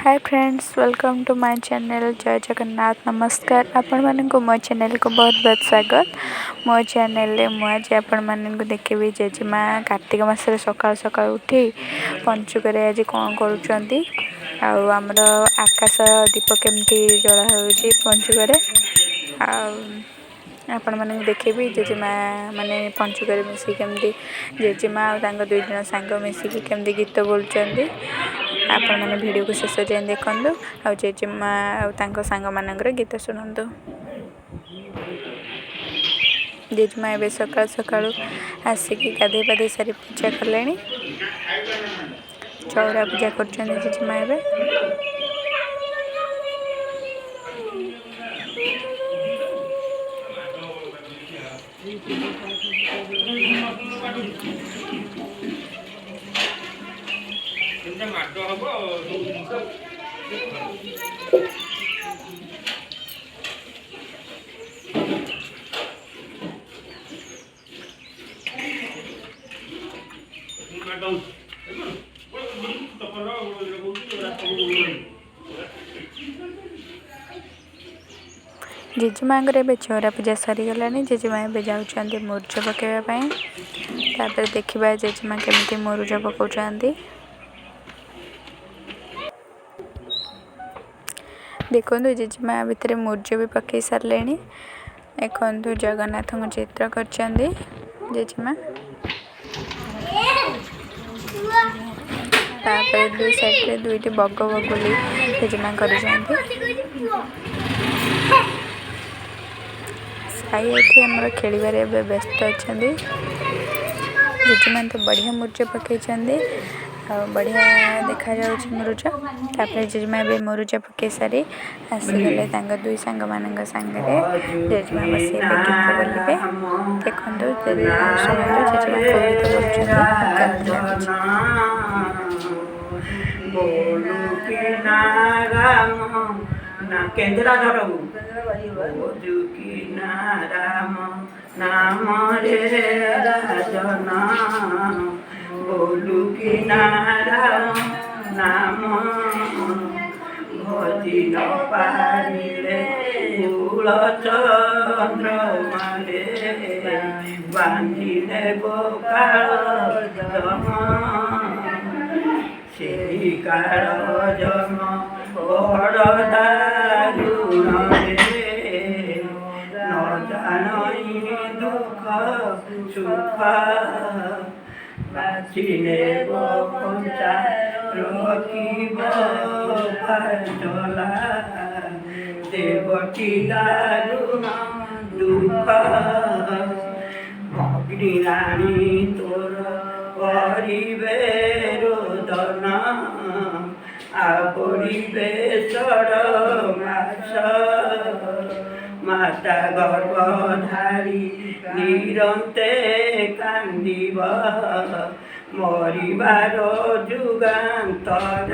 Hi friends, welcome to my channel. जय जगन्नाथ। नमस्कार। आपण मानक मो चैनल को बहुत बहुत स्वागत। मो चैनल रे मु आज आपण मानक देखिबी जेजेमा कार्तिक मास रे सकाळ सकाळ उठी पंचुक रे आज कोन करूचंती आउ हमर आकाश दीप केमती जला होउची पंचुक रे आपण मानक देखिबी जेजेमा माने पंचुक रे मिसी केमती जेजेमा आ तांग दुई जन सांग मिसी केमती गीत बोलचंती। आपण माने वीडियो को शेष जाए देखंदु आ जेजेमा आ तांको सांग मानकर गीत सुनंदु। जेजेमा एबे सकाळ सकाळ आसिकी गाधे पाधे सारी पूजा करलेनी चौरा पूजा करछन जेजेमा एबे जेजेमा एबे चौरा पूजा सरी गलानी। जेजेमा एबे जाउछंती मुर्ज पकेबा पई। तापर देखिबा जेजेमा केमती मुर्ज पकाउछंती। देखंदु जेजेमा भितरे मुर्ज भी पकई सारलेनी। देखंदु जगन्नाथ को चित्र करछंती जेजेमा। तापर दुई साइड रे दुईटी बग बगुली जेजेमा करछंती। साई एठी हमर खेलिबारे व्यस्त अछंती। जेजेमा तो बढ़िया मुर्ज पकई छंदी आ बढ़िया देखा जाउछ मुर्ज। तापर जेजेमा एबे मुर्ज पकई सारी आसी गले तांग दुई सांग मानंग संगरे जेजेमा बसी एबे गीत बोलिबे। देखंदु सुनंदु जेजेमा को गीत बोलछंती बोलू कि नाराम ना केंद्रा धरऊ बोलू कि नाराम नाम रे राजना बोलू कि नाराम नाम भजी न पारिले मूल चंद्रमाले बांधिले गोपाल सेही काल जन्म बड़ दारुण रे न जानई दुख सुख बाचिने पंचा रखिब पाचला देवकी दारुण दुख अग्निराणी तोर करिबे रोदन आपड़े सड़ मास माता गर्भधारी निरंते कांदिब मरिबार जुगांतर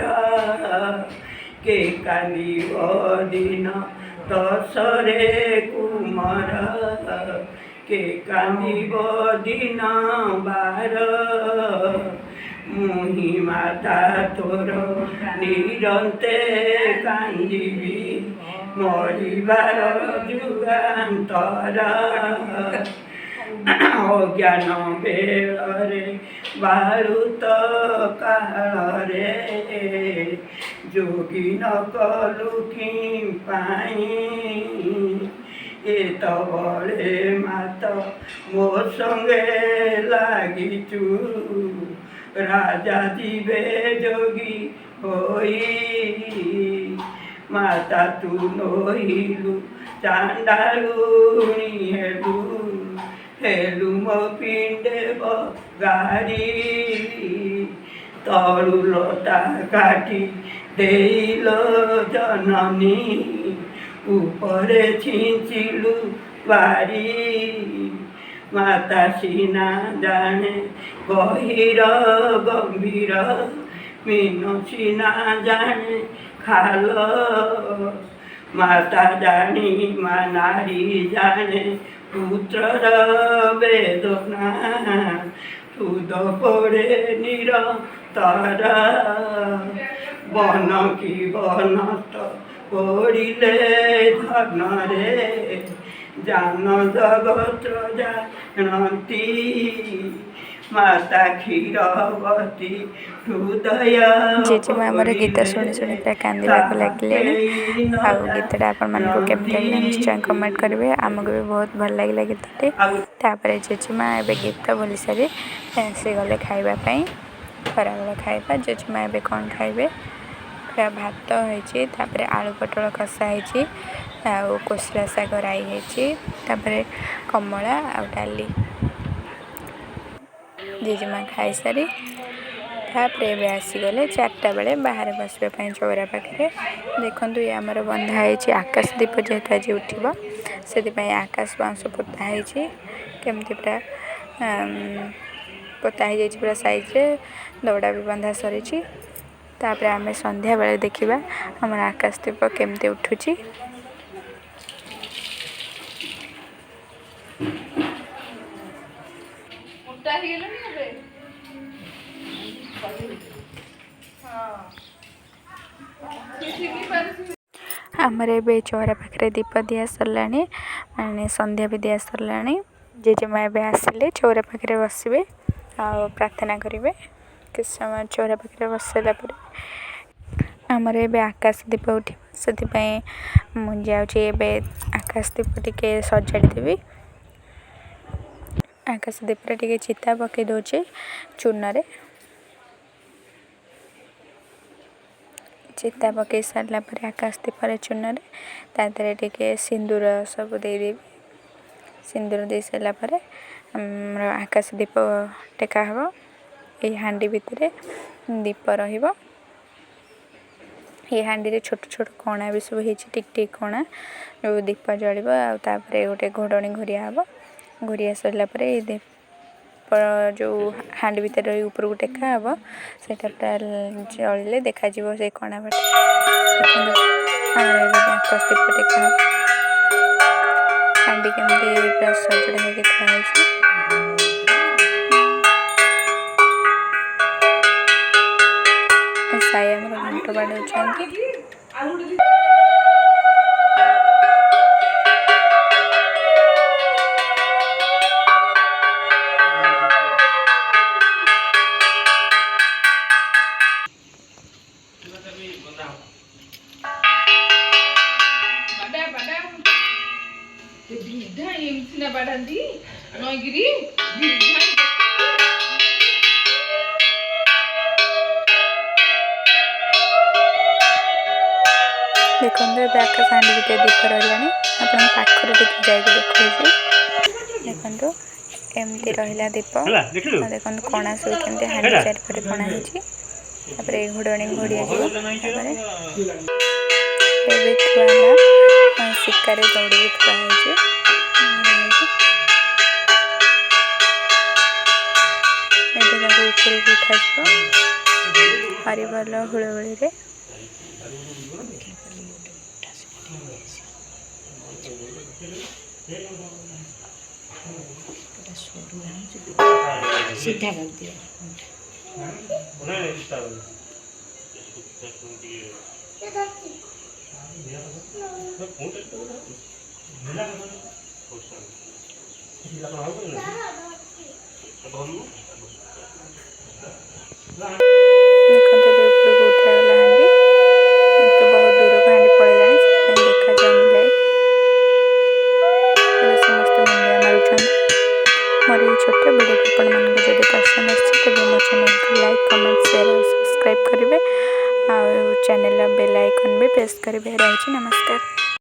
के कांदिब दिन दशरे कुमार के कांदिब दिन बार मुहि माता तोर निरंते कांदिबी मरिबार जुगांतर अज्ञान बेଳରେ बारुत काଳରେ जोगी न कलु कि पाई एतबळे मात मो संगे लागिचु राजा जीवे जोगी होई माता तू नोहिलु चांडालुनी हेलु हेलु मो पिंडे गारी तलु लता काटी देइलो जननी ऊपरे छिंचिलु बारी माता सीना जाने गहीर गंभीर मीन सीना जाने खाल माता जानी मा नारी जाने पुत्रर वेदना सुद पड़े निरंतर বন কি বনত করিলে ধনরে জান জগত জানতি ମାତା କ୍ଷୀରବତୀ ହୃଦୟ ଜେଜେମା ଆମର ଗୀତ ଶୁଣି ଶୁଣି ପୁରା କାନ୍ଦିବାକୁ ଲାଗିଲେଣି। ଆଉ ଗୀତଟା ଆପଣମାନଙ୍କୁ କେମିତି ଲାଗିଲା ନିଶ୍ଚୟ କମେଣ୍ଟ କରିବେ। ଆମକୁ ବି ବହୁତ ଭଲ ଲାଗିଲା ଗୀତଟି। ତାପରେ ଜେଜେମା ଏବେ ଗୀତ ବୋଲି ସାରି ସେ ଗଲେ ଖାଇବା ପାଇଁ, ଖରାବେଳ ଖାଇବା। ଜେଜେମା ଏବେ କ'ଣ ଖାଇବେ? ପୁରା ଭାତ ହେଇଛି, ତାପରେ ଆଳୁ ପୋଟଳ କଷା ହେଇଛି, ଆଉ କୋଶଳା ଶାଗ ରାଇ ହେଇଛି, ତାପରେ କମଳା ଆଉ ଡାଲି। ଜେଜେମା ଖାଇସାରି ତାପରେ ଏବେ ଆସିଗଲେ 4ଟା ବେଳେ ବାହାରେ ବସିବା ପାଇଁ ଚଉରା ପାଖରେ। ଦେଖନ୍ତୁ ଇଏ ଆମର ବନ୍ଧା ହେଇଛି ଆକାଶ ଦୀପ, ଯେହେତୁ ଆଜି ଉଠିବ ସେଥିପାଇଁ ଆକାଶ ବାଉଁଶ ପୋତା ହେଇଛି। କେମିତି ପୁରା ପୋତା ହେଇଯାଇଛି ପୁରା ସାଇଜ୍ରେ। ଦଉଡ଼ା ବି ବନ୍ଧା ସରିଛି। ତାପରେ ଆମେ ସନ୍ଧ୍ୟାବେଳେ ଦେଖିବା ଆମର ଆକାଶ ଦୀପ କେମିତି ଉଠୁଛି। ଆମର ଏବେ ଚଉରା ପାଖରେ ଦୀପ ଦିଆ ସରିଲାଣି, ମାନେ ସନ୍ଧ୍ୟା ବି ଦିଆ ସରିଲାଣି। ଜେଜେମା ଏବେ ଆସିଲେ ଚଉରା ପାଖରେ ବସିବେ ଆଉ ପ୍ରାର୍ଥନା କରିବେ। କିଛି ସମୟ ଚଉରା ପାଖରେ ବସିଲା ପରେ ଆମର ଏବେ ଆକାଶ ଦୀପ ଉଠିବ, ସେଥିପାଇଁ ମୁଁ ଯାଉଛି ଏବେ ଆକାଶ ଦୀପ ଟିକେ ସଜାଡ଼ି ଦେବି। ଆକାଶ ଦୀପରେ ଟିକେ ଚିତା ପକାଇ ଦେଉଛି ଚୂନରେ। ଚିତା ପକାଇ ସାରିଲା ପରେ ଆକାଶ ଦୀପରେ ଚୂନରେ ତା ଦେହରେ ଟିକେ ସିନ୍ଦୁର ସବୁ ଦେଇଦେବି। ସିନ୍ଦୁର ଦେଇ ସାରିଲା ପରେ ଆମର ଆକାଶ ଦୀପ ଟେକା ହେବ। ଏଇ ହାଣ୍ଡି ଭିତରେ ଦୀପ ରହିବ। ଏ ହାଣ୍ଡିରେ ଛୋଟ ଛୋଟ କଣା ବି ସବୁ ହେଇଛି, ଟିକ ଟିକ କଣା, ଯେଉଁ ଦୀପ ଜଳିବ। ଆଉ ତାପରେ ଗୋଟେ ଘୋଡ଼ଣୀ ଘୋରିଆ ହେବ। ଘୋରିଆ ସରିଲା ପରେ ଏଇ ଦୀପ ଯେଉଁ ହାଣ୍ଡି ଭିତରେ ରହି ଉପରକୁ ଟେକା ହେବ, ସେଇଟା ପୁରା ଜଳିଲେ ଦେଖାଯିବ ସେଇ କଣା ବାଟ। ଦେଖନ୍ତୁ ଆମର ଏବେ ଆକାଶ ଦୀପ ଟେକା ହେବ। ହାଣ୍ଡି କେମିତି ପୁରା ସଜଡ଼ା ହେଇକି ଥୁଆ ହେଇଛି। ସାଇ ଆମର ଘଣ୍ଟ ବାଡ଼ଉଛନ୍ତି। ଦେଖନ୍ତୁ ଏବେ ଆକାଶ ହାଣ୍ଡି ଭିତରେ ଦୀପ ରହିଲାଣି। ଆପଣଙ୍କ ପାଖରେ ଟିକେ ଯାଇକି ଦେଖାଉଛି। ଦେଖନ୍ତୁ ଏମିତି ରହିଲା ଦୀପ। ଦେଖନ୍ତୁ କଣା ସବୁ କେମିତି ହାଣ୍ଡି ଚାରିପଟେ କଣା ହେଇଛି। ତାପରେ ଏଇ ଘୋଡ଼ଣୀ ଘୋଡ଼ିଆ ଯିବ। ତାପରେ ଏବେ ଥୁଆ ହେଲା ଶିକାରେ ଦୌଡ଼ି ବି ଥୁଆ ହେଇଛି। ଏବେ ତାକୁ ଉପରକୁ ଉଠାଯିବ ହରିବୋଲ ହୁଳହୁଳିରେ। ସିଧା କରିଦିଅ। ଦେଖନ୍ତୁ ଏବେ ଉପରକୁ ଉଠାଗଲା ହାଣ୍ଡି। ତ ବହୁତ ଦୂରକୁ ହାଣ୍ଡି ପଳେଇଲାଣି, ସେଥିପାଇଁ ଦେଖାଯାଉନି ଲାଇଟ୍। ଏବେ ସମସ୍ତେ ମୁଣ୍ଡିଆ ମାରୁଛନ୍ତି। ମୋର ଏଇ ଛୋଟ ଭିଡ଼ିଓଟି ଆପଣମାନଙ୍କୁ ଯଦି ପସନ୍ଦ ଆସିଛି ତେବେ ମୋ ଚ୍ୟାନେଲକୁ ଲାଇକ୍, କମେଣ୍ଟ, ସେୟାର ଆଉ ସବସ୍କ୍ରାଇବ୍ କରିବେ। ଆଉ ଚ୍ୟାନେଲର ବେଲ୍ ଆଇକନ୍ ବି ପ୍ରେସ୍ କରିବେ। ରହୁଛି, ନମସ୍କାର।